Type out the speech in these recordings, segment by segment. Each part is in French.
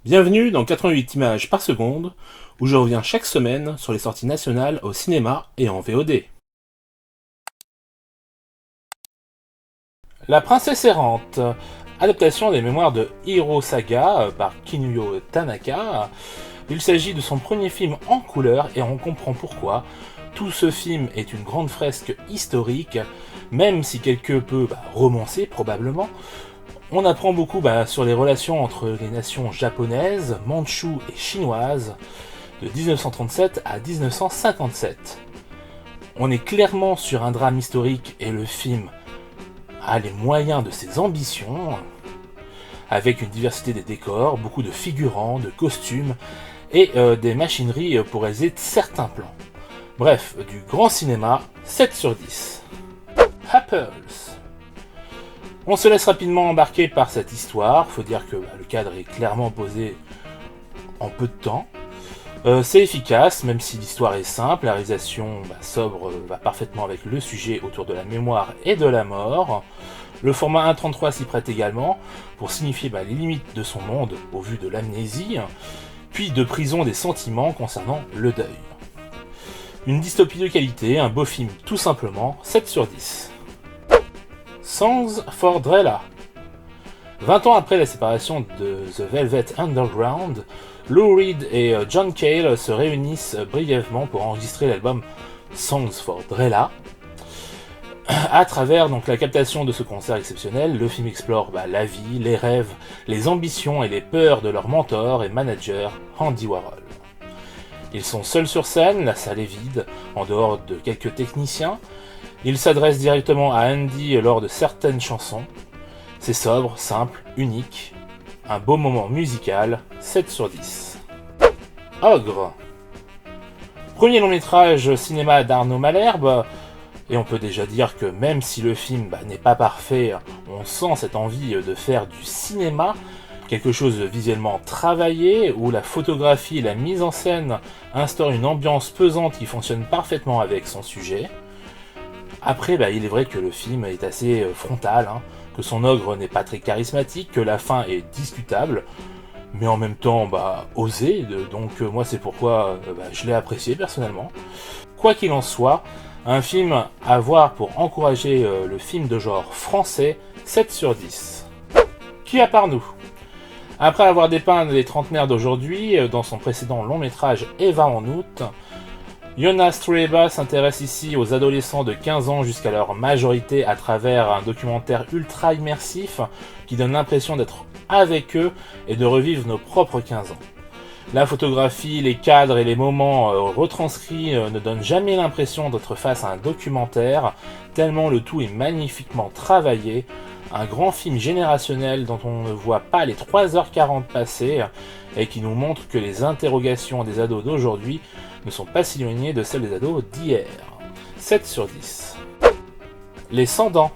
Bienvenue dans 88 images par seconde, où je reviens chaque semaine sur les sorties nationales au cinéma et en VOD. La princesse errante, adaptation des mémoires de Hiro Saga par Kinuyo Tanaka. Il s'agit de son premier film en couleur et on comprend pourquoi. Tout ce film est une grande fresque historique, même si quelque peu romancée probablement. On apprend beaucoup sur les relations entre les nations japonaises, mandchoues et chinoises de 1937 à 1957. On est clairement sur un drame historique et le film a les moyens de ses ambitions, avec une diversité des décors, beaucoup de figurants, de costumes et des machineries pour réaliser certains plans. Bref, du grand cinéma, 7 sur 10. Apples. On se laisse rapidement embarquer par cette histoire, faut dire que le cadre est clairement posé en peu de temps. C'est efficace, même si l'histoire est simple, la réalisation sobre va parfaitement avec le sujet autour de la mémoire et de la mort. Le format 1.33 s'y prête également, pour signifier les limites de son monde au vu de l'amnésie, puis de prison des sentiments concernant le deuil. Une dystopie de qualité, un beau film tout simplement, 7 sur 10. Songs for Drella. 20 ans après la séparation de The Velvet Underground, Lou Reed et John Cale se réunissent brièvement pour enregistrer l'album Songs for Drella. À travers la captation de ce concert exceptionnel, le film explore la vie, les rêves, les ambitions et les peurs de leur mentor et manager, Andy Warhol. Ils sont seuls sur scène, la salle est vide, en dehors de quelques techniciens. Ils s'adressent directement à Andy lors de certaines chansons. C'est sobre, simple, unique. Un beau moment musical, 7 sur 10. Ogre. Premier long métrage cinéma d'Arnaud Malherbe. Et on peut déjà dire que même si le film n'est pas parfait, on sent cette envie de faire du cinéma, quelque chose de visuellement travaillé, où la photographie et la mise en scène instaurent une ambiance pesante qui fonctionne parfaitement avec son sujet. Après, il est vrai que le film est assez frontal, que son ogre n'est pas très charismatique, que la fin est discutable, mais en même temps osée, donc moi c'est pourquoi je l'ai apprécié personnellement. Quoi qu'il en soit, un film à voir pour encourager le film de genre français, 7 sur 10. Qui à part nous ? Après avoir dépeint les trentenaires d'aujourd'hui, dans son précédent long métrage Eva en août, Jonas Trueba s'intéresse ici aux adolescents de 15 ans jusqu'à leur majorité à travers un documentaire ultra immersif qui donne l'impression d'être avec eux et de revivre nos propres 15 ans. La photographie, les cadres et les moments retranscrits ne donnent jamais l'impression d'être face à un documentaire, tellement le tout est magnifiquement travaillé. Un grand film générationnel dont on ne voit pas les 3h40 passer et qui nous montre que les interrogations des ados d'aujourd'hui ne sont pas si éloignées de celles des ados d'hier. 7 sur 10. Les Sans-Dents.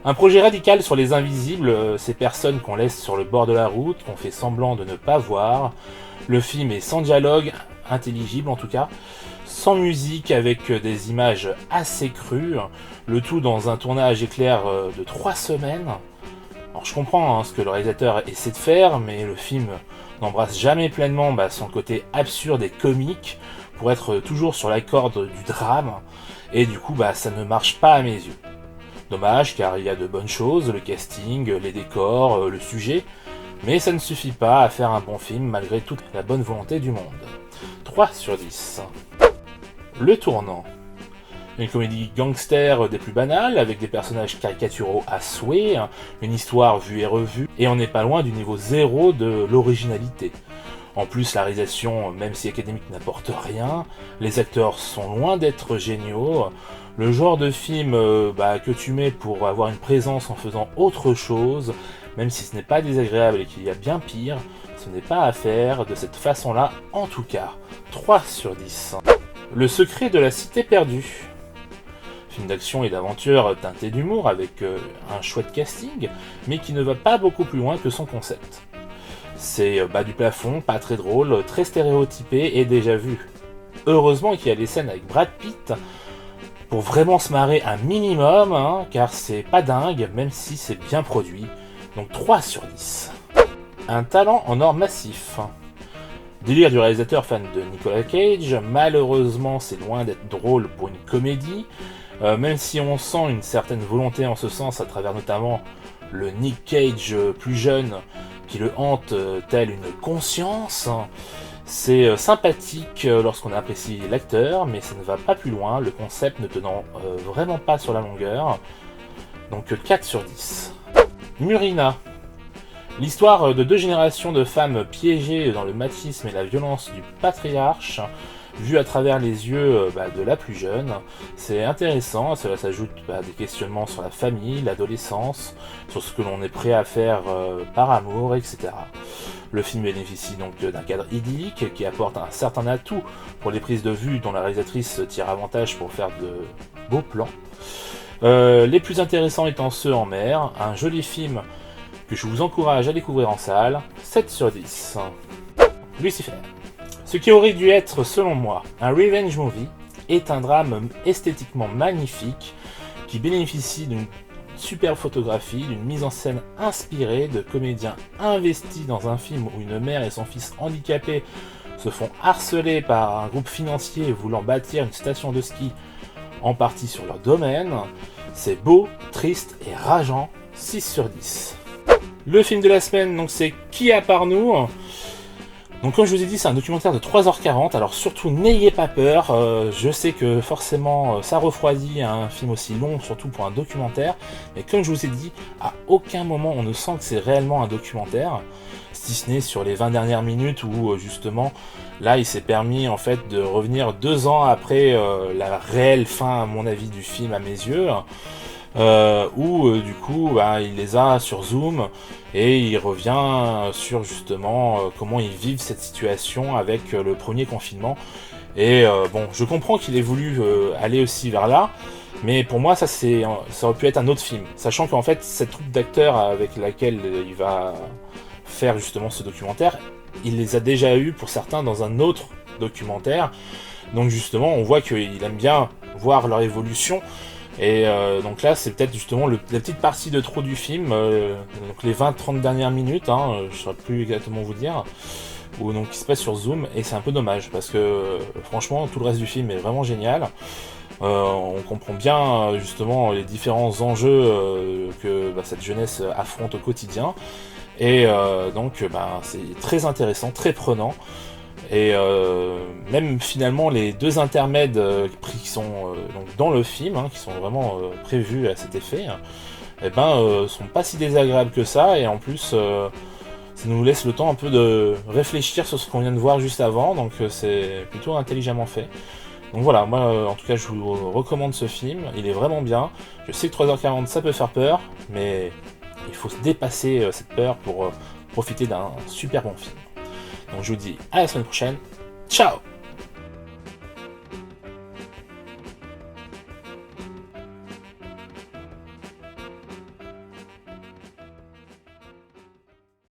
Un projet radical sur les invisibles, ces personnes qu'on laisse sur le bord de la route, qu'on fait semblant de ne pas voir. Le film est sans dialogue, intelligible en tout cas, sans musique, avec des images assez crues, le tout dans un tournage éclair de 3 semaines. Alors je comprends ce que le réalisateur essaie de faire, mais le film n'embrasse jamais pleinement son côté absurde et comique, pour être toujours sur la corde du drame, et du coup ça ne marche pas à mes yeux. Dommage, car il y a de bonnes choses, le casting, les décors, le sujet, mais ça ne suffit pas à faire un bon film malgré toute la bonne volonté du monde. 3 sur 10. Le Tournant. Une comédie gangster des plus banales, avec des personnages caricaturaux à souhait, une histoire vue et revue, et on n'est pas loin du niveau zéro de l'originalité. En plus, la réalisation, même si académique, n'apporte rien, les acteurs sont loin d'être géniaux, le genre de film que tu mets pour avoir une présence en faisant autre chose, même si ce n'est pas désagréable et qu'il y a bien pire, ce n'est pas à faire de cette façon-là en tout cas. 3 sur 10. Le secret de la cité perdue. Film d'action et d'aventure teinté d'humour avec un chouette casting, mais qui ne va pas beaucoup plus loin que son concept. C'est bas du plafond, pas très drôle, très stéréotypé et déjà vu. Heureusement qu'il y a des scènes avec Brad Pitt pour vraiment se marrer un minimum, car c'est pas dingue, même si c'est bien produit. Donc 3 sur 10. un talent en or massif. Délire du réalisateur fan de Nicolas Cage, malheureusement c'est loin d'être drôle pour une comédie, même si on sent une certaine volonté en ce sens à travers notamment le Nick Cage plus jeune qui le hante tel une conscience. C'est sympathique lorsqu'on apprécie l'acteur, mais ça ne va pas plus loin, le concept ne tenant vraiment pas sur la longueur. Donc 4 sur 10. Murina. L'histoire de 2 générations de femmes piégées dans le machisme et la violence du patriarche, vue à travers les yeux de la plus jeune. C'est intéressant, cela s'ajoute à des questionnements sur la famille, l'adolescence, sur ce que l'on est prêt à faire par amour, etc. Le film bénéficie donc d'un cadre idyllique qui apporte un certain atout pour les prises de vue dont la réalisatrice tire avantage pour faire de beaux plans. Les plus intéressants étant ceux en mer, un joli film que je vous encourage à découvrir en salle, 7 sur 10. Lucifer. Ce qui aurait dû être, selon moi, un revenge movie, est un drame esthétiquement magnifique qui bénéficie d'une superbe photographie, d'une mise en scène inspirée, de comédiens investis dans un film où une mère et son fils handicapés se font harceler par un groupe financier voulant bâtir une station de ski en partie sur leur domaine. C'est beau, triste et rageant, 6 sur 10. Le film de la semaine, donc c'est Qui à part nous. Donc comme je vous ai dit, c'est un documentaire de 3h40, alors surtout n'ayez pas peur, je sais que forcément ça refroidit un film aussi long, surtout pour un documentaire, mais comme je vous ai dit, à aucun moment on ne sent que c'est réellement un documentaire, si ce n'est sur les 20 dernières minutes où justement, là il s'est permis en fait de revenir 2 ans après la réelle fin à mon avis du film à mes yeux, où du coup il les a sur Zoom et il revient sur justement comment ils vivent cette situation avec le premier confinement. Et bon, je comprends qu'il ait voulu aller aussi vers là, mais pour moi ça aurait pu être un autre film, sachant qu'en fait cette troupe d'acteurs avec laquelle il va faire justement ce documentaire, il les a déjà eus pour certains dans un autre documentaire, donc justement on voit qu'il aime bien voir leur évolution. Et donc là c'est peut-être justement la petite partie de trop du film, donc les 20-30 dernières minutes, je ne saurais plus exactement vous dire, où donc il se passe sur Zoom, et c'est un peu dommage parce que franchement tout le reste du film est vraiment génial. On comprend bien justement les différents enjeux que cette jeunesse affronte au quotidien, et donc c'est très intéressant, très prenant. Et même finalement les 2 intermèdes qui sont donc dans le film, qui sont vraiment prévus à cet effet, sont pas si désagréables que ça, et en plus ça nous laisse le temps un peu de réfléchir sur ce qu'on vient de voir juste avant, donc c'est plutôt intelligemment fait. Donc voilà, moi en tout cas je vous recommande ce film, il est vraiment bien. Je sais que 3h40 ça peut faire peur, mais il faut se dépasser cette peur pour profiter d'un super bon film. Donc je vous dis à la semaine prochaine, ciao!